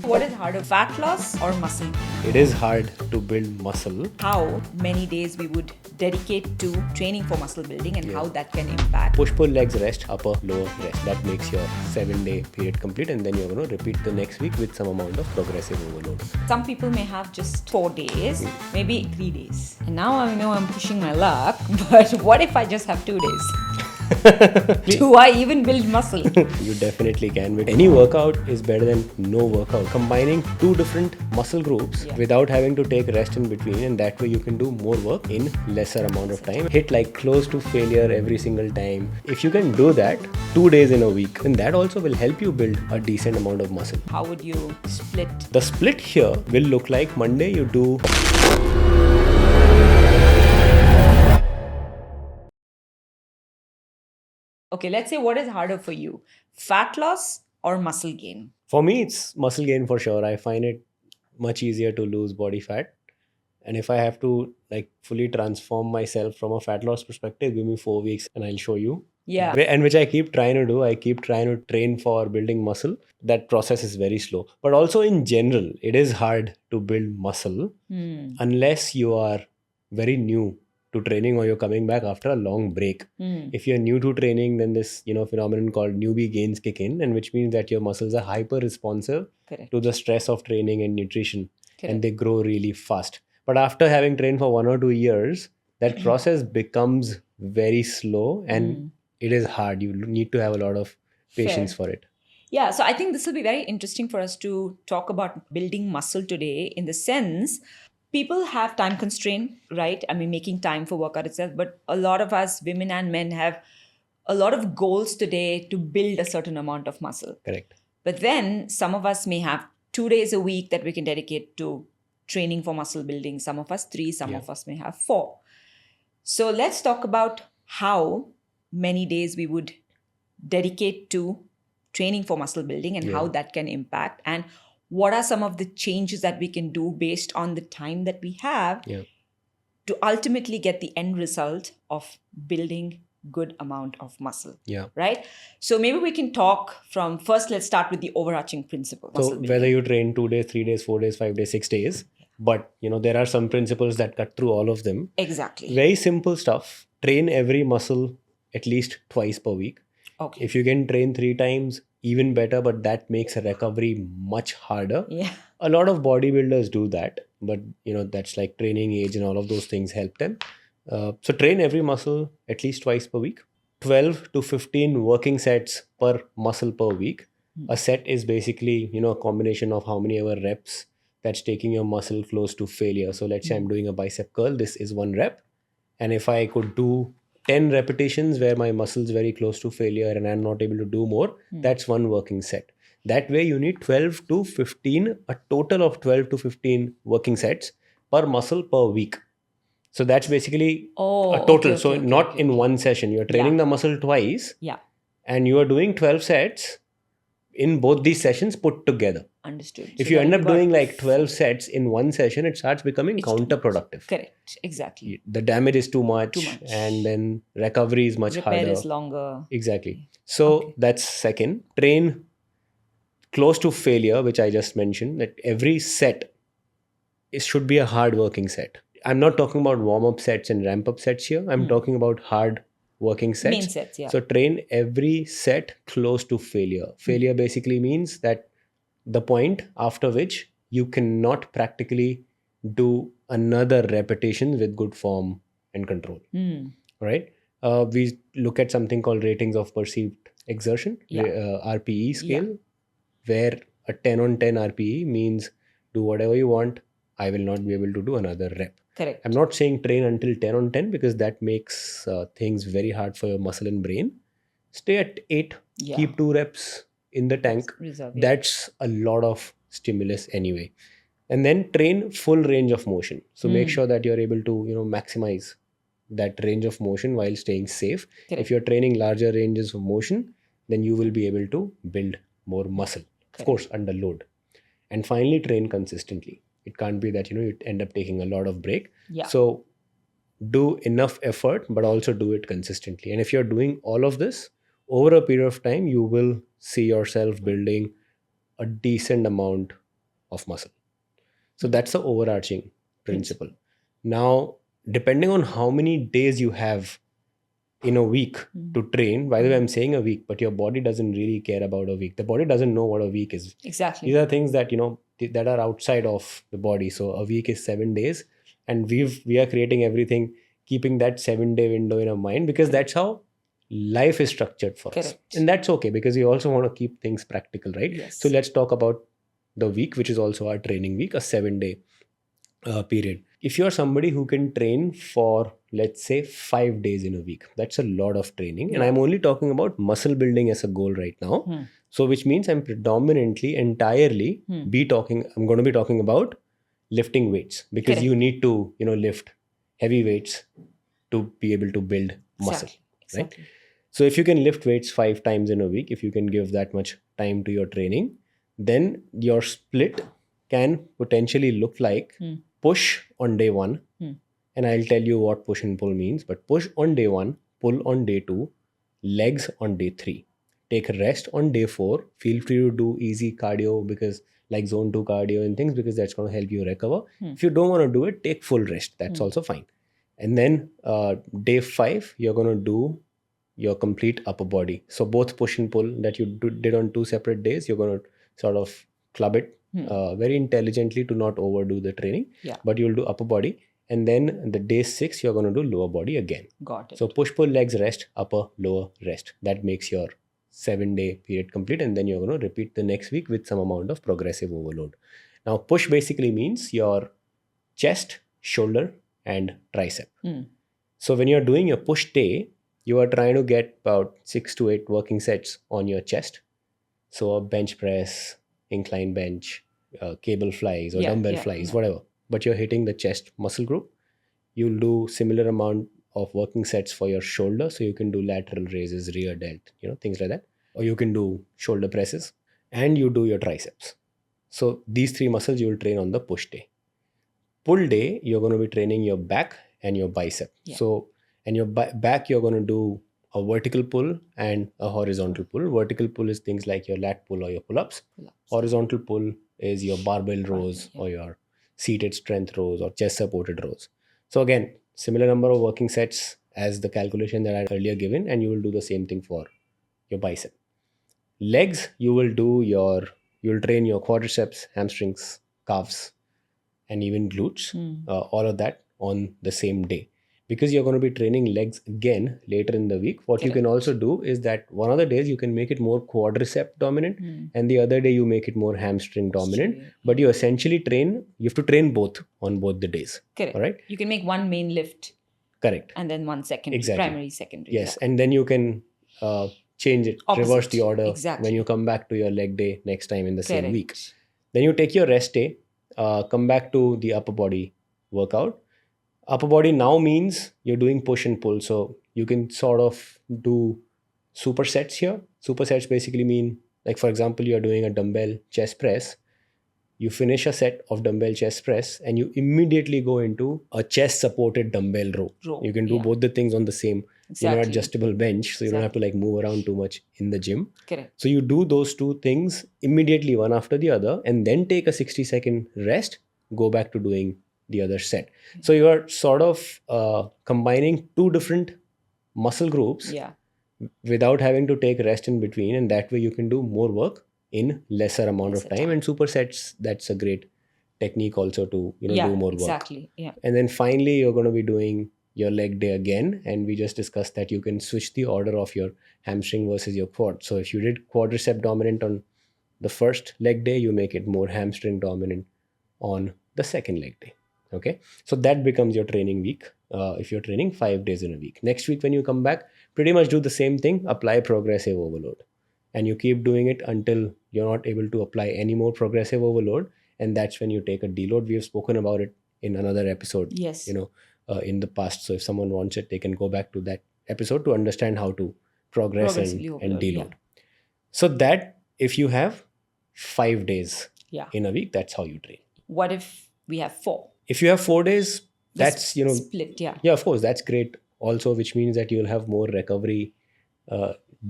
What is harder, fat loss or muscle? It is hard to build muscle. How many days we would dedicate to training for muscle building and how that can impact. Push-pull legs rest, upper, lower rest. That makes your 7-day period complete, and then you're going to repeat the next week with some amount of progressive overload. Some people may have just 4 days, maybe 3 days. And now I know I'm pushing my luck, but what if I just have 2 days? Do I even build muscle? You definitely can. But any workout is better than no workout. Combining two different muscle groups without having to take rest in between, and that way you can do more work in lesser amount of time. Hit like close to failure every single time. If you can do that 2 days in a week, then that also will help you build a decent amount of muscle. How would you split? The split here will look like Monday you do Okay, let's say what is harder for you, fat loss or muscle gain? For me, it's muscle gain for sure. I find it much easier to lose body fat. And if I have to like fully transform myself from a fat loss perspective, give me 4 weeks and I'll show you. Yeah. And which I keep trying to do. I keep trying to train for building muscle. That process is very slow. But also in general, it is hard to build muscle unless you are very new to training or you're coming back after a long break. If you're new to training, then this phenomenon called newbie gains kick in, and which means that your muscles are hyper responsive to the stress of training and nutrition, and they grow really fast. But after having trained for 1 or 2 years, that process becomes very slow and it is hard. You need to have a lot of patience for it. Yeah, so I think this will be very interesting for us to talk about building muscle today, in the sense people have time constraint, right? I mean, making time for workout itself, but a lot of us, women and men, have a lot of goals today to build a certain amount of muscle. Correct. But then some of us may have 2 days a week that we can dedicate to training for muscle building. Some of us 3, some of us may have 4. So let's talk about how many days we would dedicate to training for muscle building and how that can impact, and what are some of the changes that we can do based on the time that we have to ultimately get the end result of building good amount of muscle. Right? So maybe we can talk from first, let's start with the overarching principle. So whether you train 2 days, 3 days, 4 days, 5 days, 6 days, but there are some principles that cut through all of them. Exactly. Very simple stuff. Train every muscle at least twice per week. Okay. If you can train 3 times, even better, but that makes a recovery much harder. A lot of bodybuilders do that, but that's like training age and all of those things help them. So train every muscle at least twice per week. 12 to 15 working sets per muscle per week. A set is basically a combination of how many ever reps that's taking your muscle close to failure. So let's say I'm doing a bicep curl. This is 1 rep, and if I could do 10 repetitions where my muscle's very close to failure and I'm not able to do more, that's 1 working set. That way you need 12 to 15, a total of 12 to 15 working sets per muscle per week. So that's basically a total. So not in one session. You're training the muscle twice and you are doing 12 sets in both these sessions put together. Understood. If you end up doing like 12 sets in one session, it starts becoming counterproductive. Correct. Exactly. The damage is too much. And then recovery is much harder. Repair is longer. Exactly. So that's second. Train close to failure, which I just mentioned, that every set should be a hard working set. I'm not talking about warm-up sets and ramp-up sets here. I'm talking about hard working sets. Main sets, So train every set close to failure. Failure basically means that the point after which you cannot practically do another repetition with good form and control. Right? We look at something called ratings of perceived exertion, RPE scale, where a 10 on 10 RPE means do whatever you want. I will not be able to do another rep. Correct. I'm not saying train until 10 on 10 because that makes things very hard for your muscle and brain. Stay at 8. Keep 2 reps in the tank. That's a lot of stimulus anyway. And then train full range of motion. So make sure that you're able to maximize that range of motion while staying safe. If you're training larger ranges of motion, then you will be able to build more muscle. Of course, under load. And finally, train consistently. It can't be that you end up taking a lot of break. So do enough effort, but also do it consistently. And if you're doing all of this over a period of time, you will see yourself building a decent amount of muscle. So that's the overarching principle. Now, depending on how many days you have in a week to train, by the way, I'm saying a week, but your body doesn't really care about a week. The body doesn't know what a week is. Exactly. These are things that, that are outside of the body. So a week is 7 days, and we are creating everything, keeping that 7-day window in our mind, because that's how life is structured for us. And that's okay, because we also want to keep things practical, right? Yes. So let's talk about the week, which is also our training week, a 7-day period. If you're somebody who can train for, let's say, 5 days in a week, that's a lot of training. And I'm only talking about muscle building as a goal right now. So which means I'm predominantly, entirely I'm going to be talking about lifting weights, because you need to, lift heavy weights to be able to build muscle, right? So if you can lift weights 5 times in a week, if you can give that much time to your training, then your split can potentially look like push on day 1. And I'll tell you what push and pull means, but push on day 1, pull on day 2, legs on day 3. Take a rest on day 4. Feel free to do easy cardio, because like zone 2 cardio and things, because that's going to help you recover. If you don't want to do it, take full rest. That's also fine. And then day 5, you're going to do your complete upper body. So both push and pull that you did on 2 separate days, you're going to sort of club it very intelligently to not overdo the training. But you'll do upper body. And then the day 6, you're going to do lower body again. Got it. So push, pull, legs, rest, upper, lower, rest. That makes your 7-day period complete. And then you're going to repeat the next week with some amount of progressive overload. Now, push basically means your chest, shoulder, and tricep. So when you're doing your push day, you are trying to get about 6 to 8 working sets on your chest. So a bench press, incline bench, cable flies or dumbbell flies, whatever. But you're hitting the chest muscle group. You'll do similar amount of working sets for your shoulder. So you can do lateral raises, rear delt, things like that. Or you can do shoulder presses, and you do your triceps. So these 3 muscles you will train on the push day. Pull day, you're going to be training your back and your bicep. So, and your back, you're going to do a vertical pull and a horizontal pull. Vertical pull is things like your lat pull or your pull-ups. Horizontal pull is your barbell rows or your seated strength rows or chest supported rows. So again, similar number of working sets as the calculation that I had earlier given, and you will do the same thing for your bicep. Legs, you'll train your quadriceps, hamstrings, calves, and even glutes, all of that on the same day. Because you're going to be training legs again later in the week, what you can also do is that one of the days you can make it more quadricep dominant, and the other day you make it more hamstring dominant. But you essentially you have to train both on both the days. Correct. All right? You can make one main lift. Correct. And then one secondary, primary, secondary. Yes. And then you can change it, reverse the order when you come back to your leg day next time in the same week. Then you take your rest day, come back to the upper body workout. Upper body now means you're doing push and pull. So you can sort of do supersets here. Supersets basically mean, like for example, you're doing a dumbbell chest press. You finish a set of dumbbell chest press and you immediately go into a chest supported dumbbell row. You can do both the things on the same adjustable bench. So you don't have to like move around too much in the gym. Correct. So you do those 2 things immediately, one after the other, and then take a 60-second rest, go back to doing the other set. So you are sort of combining 2 different muscle groups without having to take rest in between. And that way you can do more work in lesser amount of time. And supersets, that's a great technique also to do more work. Exactly. And then finally you're going to be doing your leg day again, and we just discussed that you can switch the order of your hamstring versus your quad. So if you did quadricep dominant on the first leg day, you make it more hamstring dominant on the second leg day. Okay, so that becomes your training week if you're training 5 days in a week. Next week when you come back, pretty much do the same thing, apply progressive overload. And you keep doing it until you're not able to apply any more progressive overload. And that's when you take a deload. We have spoken about it in another episode, in the past. So if someone wants it, they can go back to that episode to understand how to progress and deload. So that if you have 5 days in a week, that's how you train. What if we have 4? If you have 4 days, that's, split, Yeah, of course, that's great also, which means that you'll have more recovery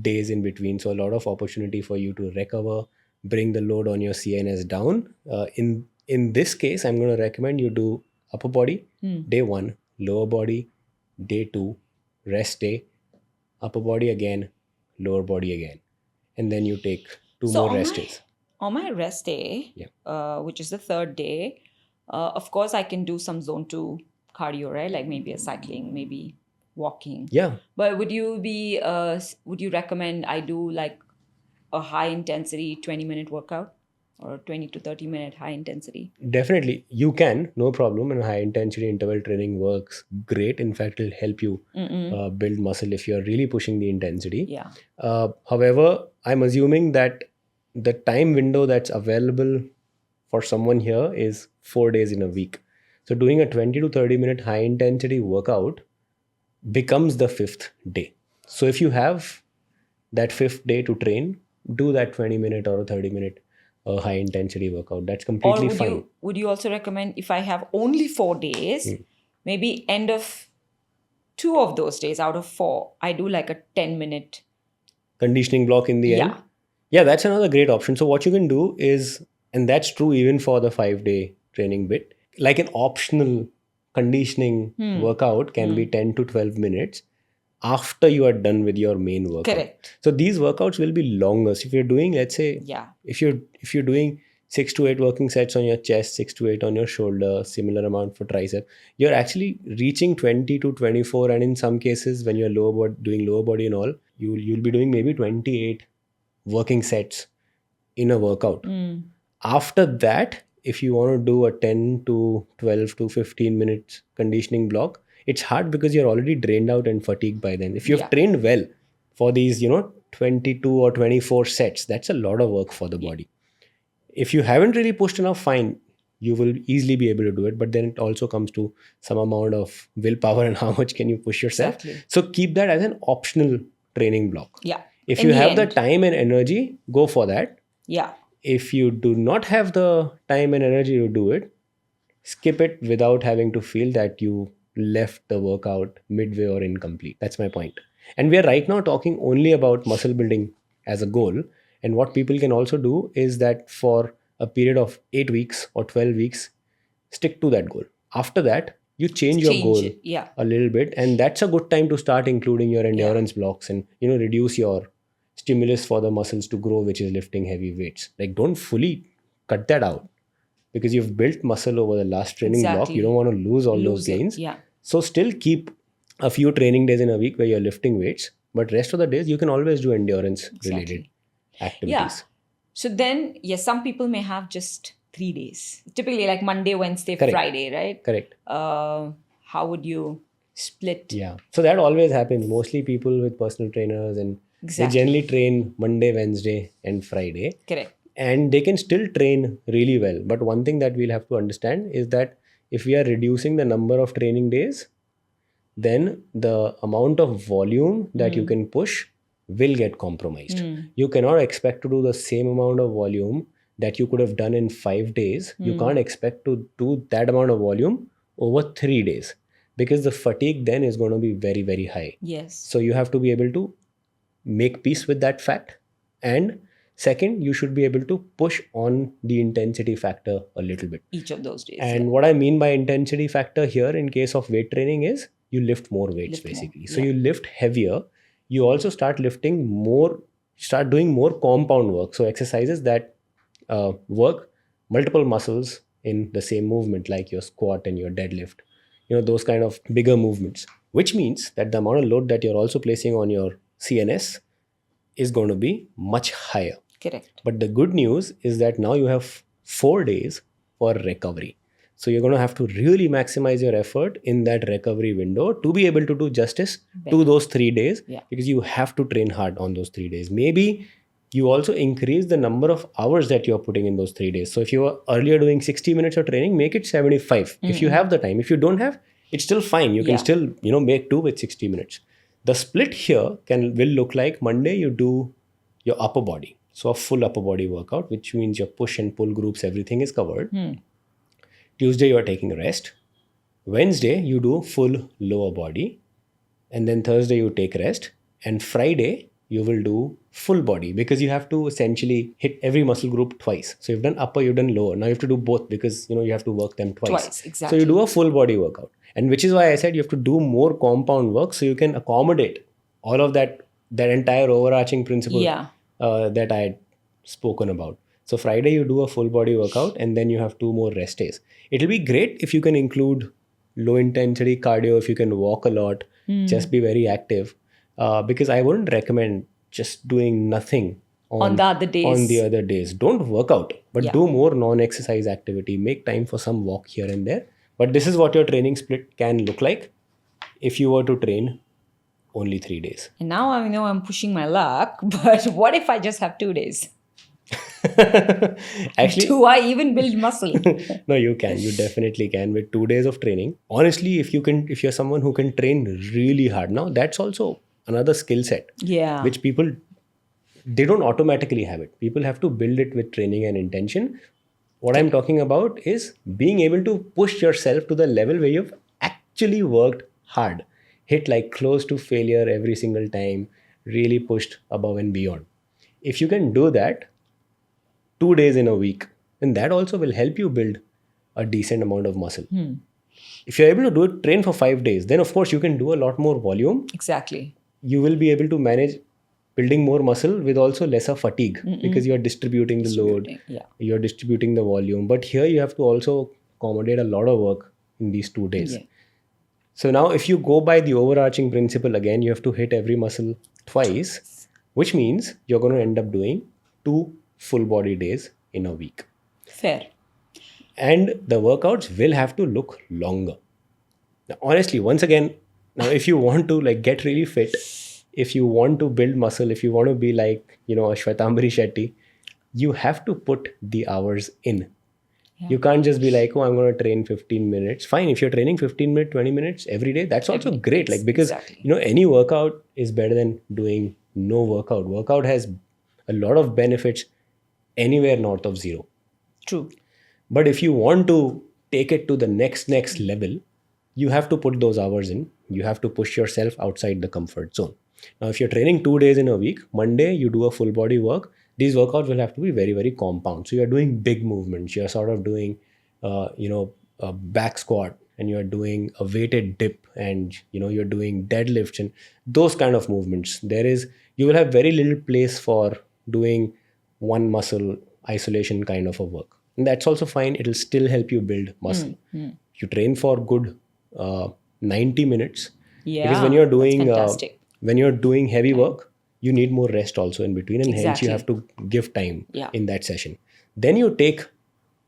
days in between. So a lot of opportunity for you to recover, bring the load on your CNS down. In this case, I'm going to recommend you do upper body, day 1, lower body, day 2, rest day, upper body again, lower body again. And then you take 2 So more rest days. on my rest day, which is the third day, of course, I can do some zone 2 cardio, right? Like maybe a cycling, maybe walking. Yeah. But would you recommend I do like a high intensity 20-minute workout or 20 to 30-minute high intensity? Definitely, you can, no problem. And high intensity interval training works great. In fact, it'll help you build muscle if you're really pushing the intensity. Yeah. However, I'm assuming that the time window that's available for someone here is 4 days in a week. So doing a 20 to 30-minute high intensity workout becomes the 5th day. So if you have that 5th day to train, do that 20-minute or a 30-minute high intensity workout. That's completely fine. Would you also recommend if I have only 4 days, maybe end of 2 of those days out of 4, I do like a 10-minute conditioning block in the end? Yeah, that's another great option. So what you can do is, and that's true even for the 5-day training bit, like an optional conditioning workout can be 10 to 12 minutes after you are done with your main workout. Correct. So these workouts will be longer. So if you're doing, let's say, if you're doing 6 to 8 working sets on your chest, 6 to 8 on your shoulder, similar amount for tricep, you're actually reaching 20 to 24, and in some cases when you're doing lower body and all, you'll be doing maybe 28 working sets in a workout. After that, if you want to do a 10 to 12 to 15 minutes conditioning block, it's hard because you're already drained out and fatigued by then. If you've trained well for these 22 or 24 sets, that's a lot of work for the body. If you haven't really pushed enough, fine, you will easily be able to do it, but then it also comes to some amount of willpower and how much can you push yourself. Exactly. So keep that as an optional training block. Yeah. If you have the time and energy, go for that. Yeah. If you do not have the time and energy to do it, skip it without having to feel that you left the workout midway or incomplete. That's my point. And we are right now talking only about muscle building as a goal. And what people can also do is that for a period of 8 weeks or 12 weeks, stick to that goal. After that, you change your goal a little bit. And that's a good time to start including your endurance blocks and, reduce your stimulus for the muscles to grow, which is lifting heavy weights. Like, don't fully cut that out because you've built muscle over the last training block. You don't want to lose all those gains. So still keep a few training days in a week where you're lifting weights, but rest of the days you can always do endurance related activities. Yeah. So then, some people may have just 3 days, typically like Monday, Wednesday, Friday, right? Correct. How would you split? Yeah. So that always happens. Mostly people with personal trainers and they generally train Monday, Wednesday and Friday. Correct. And they can still train really well. But one thing that we'll have to understand is that if we are reducing the number of training days, then the amount of volume that you can push will get compromised. You cannot expect to do the same amount of volume that you could have done in 5 days. You can't expect to do that amount of volume over 3 days because the fatigue then is going to be very, very high. Yes. So you have to be able to make peace with that fact. And second, you should be able to push on the intensity factor a little bit. Each of those days. And what I mean by intensity factor here in case of weight training is you lift more weights basically. So you lift heavier. You also start lifting more, start doing more compound work. So exercises that work multiple muscles in the same movement, like your squat and your deadlift, those kind of bigger movements, which means that the amount of load that you're also placing on your CNS is going to be much higher. Correct. But the good news is that now you have 4 days for recovery. So you're going to have to really maximize your effort in that recovery window to be able to do justice to those 3 days because you have to train hard on those 3 days. Maybe you also increase the number of hours that you're putting in those 3 days. So if you were earlier doing 60 minutes of training, make it 75. If you have the time. If you don't have, it's still fine. You can still, make do with 60 minutes. The split here will look like Monday you do your upper body. So a full upper body workout, which means your push and pull groups, everything is covered. Tuesday, you are taking a rest. Wednesday, you do full lower body. And then Thursday, you take rest. And Friday, you will do full body, because you have to essentially hit every muscle group twice. So you've done upper, you've done lower. Now you have to do both, because you have to work them twice. Exactly. So you do a full body workout, and which is why I said you have to do more compound work, so you can accommodate all of that entire overarching principle that I had spoken about. So Friday you do a full body workout, and then you have 2 more rest days. It'll be great if you can include low intensity cardio, if you can walk a lot, just be very active. Because I wouldn't recommend just doing nothing on the other days. On the other days. Don't work out, but do more non-exercise activity. Make time for some walk here and there. But this is what your training split can look like if you were to train only 3 days. And now I know I'm pushing my luck, but what if I just have 2 days? Actually, do I even build muscle? No, you can. You definitely can with 2 days of training. Honestly, if you're someone who can train really hard, now that's also another skill set. Yeah. Which people, they don't automatically have it. People have to build it with training and intention. What I'm talking about is being able to push yourself to the level where you've actually worked hard, hit like close to failure every single time, really pushed above and beyond. If you can do that 2 days in a week, then that also will help you build a decent amount of muscle. If you're able to do it, train for 5 days, then of course you can do a lot more volume. Exactly. You will be able to manage building more muscle with also lesser fatigue, because you're distributing the load, you're distributing the volume. But here you have to also accommodate a lot of work in these 2 days. Yeah. So now if you go by the overarching principle again, you have to hit every muscle twice, which means you're going to end up doing 2 full body days in a week. Fair. And the workouts will have to look longer. Now, honestly, once again, now if you want to like get really fit, if you want to build muscle, if you want to be like, a Shwetambari Shetty, you have to put the hours in. Yeah. You can't just be like, oh, I'm going to train 15 minutes. Fine, if you're training 15 minutes, 20 minutes every day, that's also great. Like, because, any workout is better than doing no workout. Workout has a lot of benefits anywhere north of 0. True. But if you want to take it to the next level, you have to put those hours in. You have to push yourself outside the comfort zone. Now, if you're training 2 days in a week, Monday you do a full body work. These workouts will have to be very, very compound. So you're doing big movements. You're sort of doing, a back squat, and you're doing a weighted dip, and, you're doing deadlifts and those kind of movements. You will have very little place for doing one muscle isolation kind of a work. And that's also fine. It'll still help you build muscle. You train for good 90 minutes. Yeah, because when you're doing heavy work, you need more rest also in between, and hence you have to give time in that session. Then you take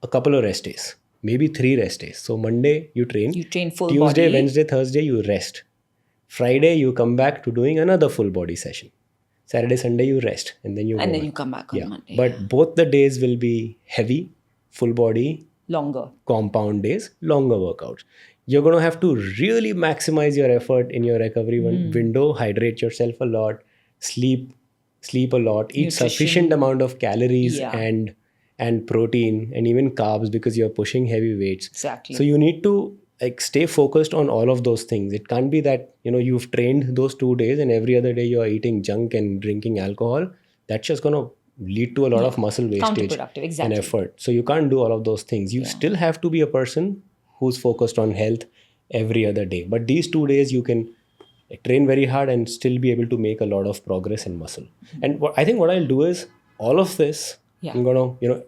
a couple of rest days, maybe 3 rest days. So Monday you train full Tuesday, body. Wednesday, Thursday you rest. Friday you come back to doing another full body session. Saturday, Sunday you rest, and then you come back on Monday. But both the days will be heavy, full body, longer compound days, longer workouts. You're going to have to really maximize your effort in your recovery window, hydrate yourself a lot, sleep a lot, eat sufficient amount of calories and protein and even carbs, because you're pushing heavy weights. Exactly. So you need to stay focused on all of those things. It can't be that you've trained those 2 days and every other day you're eating junk and drinking alcohol. That's just going to lead to a lot of muscle wastage and effort. So you can't do all of those things. You still have to be a person who's focused on health every other day. But these 2 days you can train very hard and still be able to make a lot of progress in muscle. And I think what I'll do is all of this, I'm going to,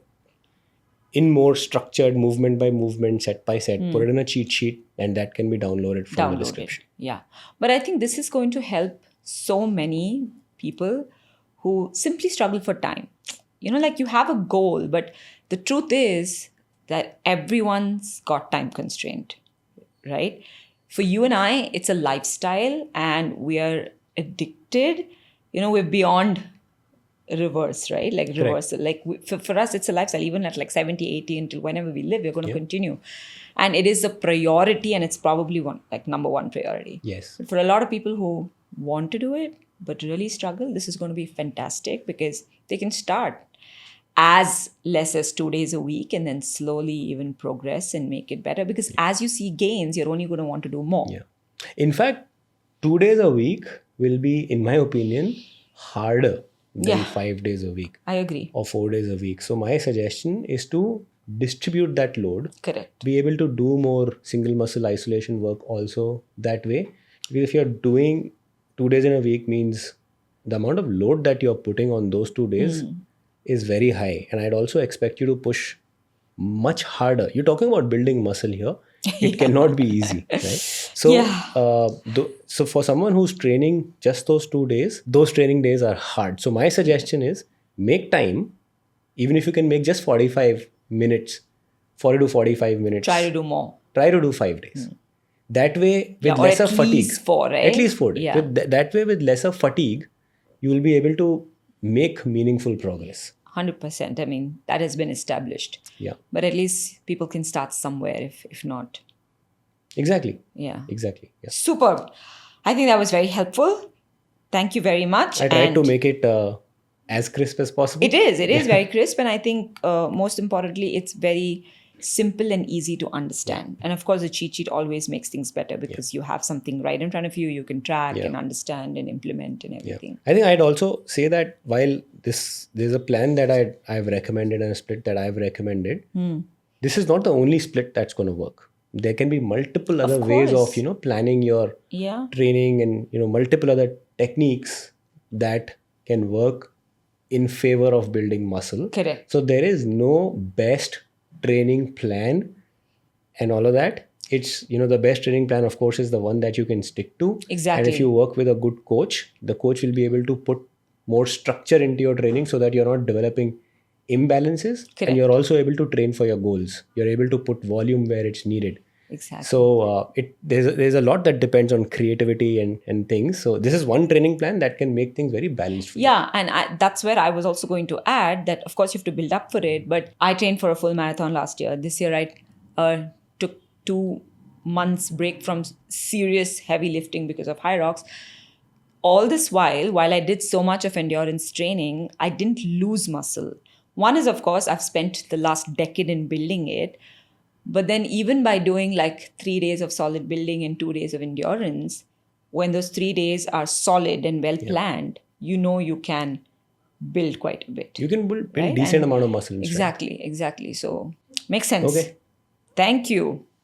in more structured movement by movement, set by set, put it in a cheat sheet, and that can be downloaded from the description. Yeah. But I think this is going to help so many people who simply struggle for time. Like you have a goal, but the truth is that everyone's got time constraint, right? For you and I, it's a lifestyle, and we are addicted. We're beyond reverse, right? Like reversal. Correct. Like for us, it's a lifestyle. Even at like 70, 80, until whenever we live, we're going to continue. And it is a priority, and it's probably number one priority. Yes. But for a lot of people who want to do it, but really struggle, this is going to be fantastic, because they can start as less as 2 days a week and then slowly even progress and make it better. Because as you see gains, you're only going to want to do more. Yeah. In fact, 2 days a week will be, in my opinion, harder than Yeah. 5 days a week I agree. or 4 days a week. So my suggestion is to distribute that load, Correct. be able to do more single muscle isolation work also that way. Because if you're doing 2 days in a week means the amount of load that you're putting on those 2 days is very high. And I'd also expect you to push much harder. You're talking about building muscle here. It cannot be easy, right? So, Yeah. so for someone who's training just those 2 days, those training days are hard. So my suggestion is make time, even if you can make just 45 minutes, 40 to 45 minutes. Try to do more. Try to do 5 days. That way, with or lesser at fatigue. least 4, right? At least 4 days. Yeah. With that way, with lesser fatigue, you will be able to make meaningful progress. 100%. I mean, that has been established. Yeah. But at least people can start somewhere if not. Exactly. Yeah. Exactly. Yeah. Superb. I think that was very helpful. Thank you very much. I tried to make it as crisp as possible. It is. It is very crisp. And I think most importantly, it's very simple and easy to understand. And of course, a cheat sheet always makes things better because you have something right in front of you. You can track and understand and implement and everything. I think I'd also say that while there's a plan that I've recommended and a split that I've recommended, this is not the only split that's going to work. There can be multiple other ways of, planning your training and, multiple other techniques that can work in favor of building muscle. Correct. So there is no best training plan and all of that. It's, the best training plan, of course, is the one that you can stick to. Exactly. And if you work with a good coach, the coach will be able to put more structure into your training so that you're not developing imbalances. Correct. And you're also able to train for your goals. You're able to put volume where it's needed. Exactly. So there's a lot that depends on creativity and things. So this is one training plan that can make things very balanced for you. Yeah, and that's where I was also going to add that, of course, you have to build up for it. But I trained for a full marathon last year. This year, I took 2 months break from serious heavy lifting because of high rocks. All this while I did so much of endurance training, I didn't lose muscle. One is, of course, I've spent the last decade in building it. But then even by doing like 3 days of solid building and 2 days of endurance, when those 3 days are solid and well planned, you can build quite a bit. You can build decent amount of muscle. Exactly. So makes sense. Okay. Thank you.